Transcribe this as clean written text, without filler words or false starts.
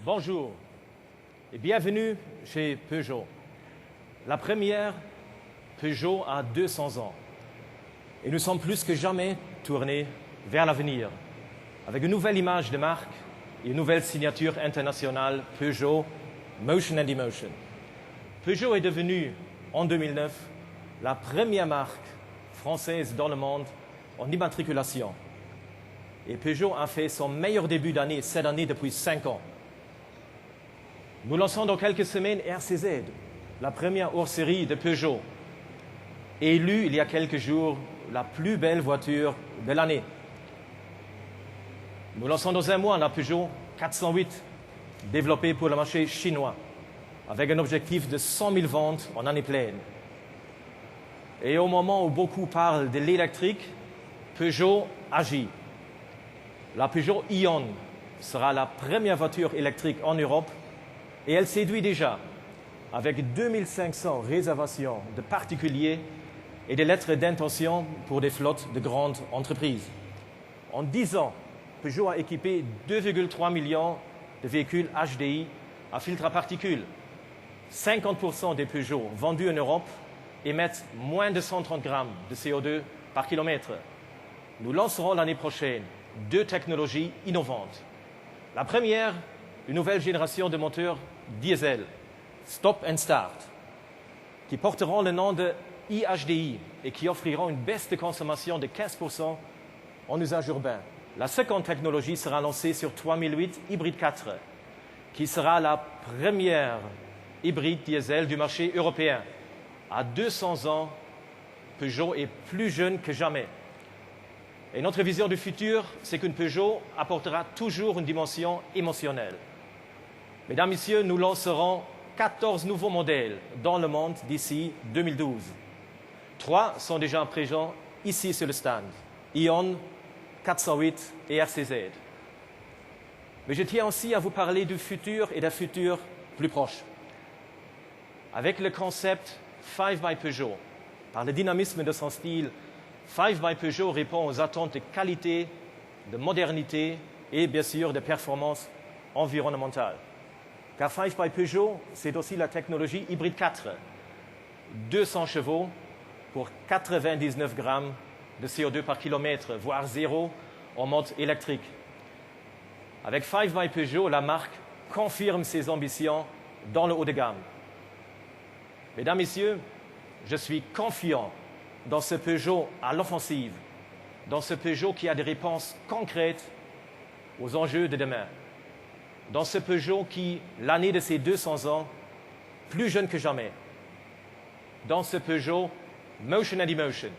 Bonjour et bienvenue chez Peugeot. La première Peugeot a 200 ans. Et nous sommes plus que jamais tournés vers l'avenir, avec une nouvelle image de marque et une nouvelle signature internationale Peugeot Motion and Emotion. Peugeot est devenu, en 2009, la première marque française dans le monde en immatriculation. Et Peugeot a fait son meilleur début d'année cette année depuis 5 ans. Nous lançons dans quelques semaines RCZ, la première hors-série de Peugeot, élue il y a quelques jours la plus belle voiture de l'année. Nous lançons dans un mois la Peugeot 408, développée pour le marché chinois, avec un objectif de 100 000 ventes en année pleine. Et au moment où beaucoup parlent de l'électrique, Peugeot agit. La Peugeot Ion sera la première voiture électrique en Europe et elle séduit déjà avec 2500 réservations de particuliers et des lettres d'intention pour des flottes de grandes entreprises. En 10 ans, Peugeot a équipé 2,3 millions de véhicules HDI à filtre à particules. 50% des Peugeot vendus en Europe émettent moins de 130 grammes de CO2 par kilomètre. Nous lancerons l'année prochaine 2 technologies innovantes. La première, une nouvelle génération de moteurs diesel, Stop and Start, qui porteront le nom de iHDI et qui offriront une baisse de consommation de 15% en usage urbain. La seconde technologie sera lancée sur 3008 Hybride 4, qui sera la première hybride diesel du marché européen. À 200 ans, Peugeot est plus jeune que jamais. Et notre vision du futur, c'est qu'une Peugeot apportera toujours une dimension émotionnelle. Mesdames, Messieurs, nous lancerons 14 nouveaux modèles dans le monde d'ici 2012. 3 sont déjà présents ici sur le stand, Ion, 408 et RCZ. Mais je tiens aussi à vous parler du futur et d'un futur plus proche. Avec le concept 5 by Peugeot, par le dynamisme de son style, 5 by Peugeot répond aux attentes de qualité, de modernité et bien sûr de performance environnementale. Car 5 by Peugeot, c'est aussi la technologie Hybride 4. 200 chevaux pour 99 grammes de CO2 par kilomètre, voire zéro en mode électrique. Avec 5 by Peugeot, la marque confirme ses ambitions dans le haut de gamme. Mesdames, Messieurs, je suis confiant dans ce Peugeot à l'offensive, dans ce Peugeot qui a des réponses concrètes aux enjeux de demain, dans ce Peugeot qui, l'année de ses 200 ans, plus jeune que jamais, dans ce Peugeot Motion and Emotion,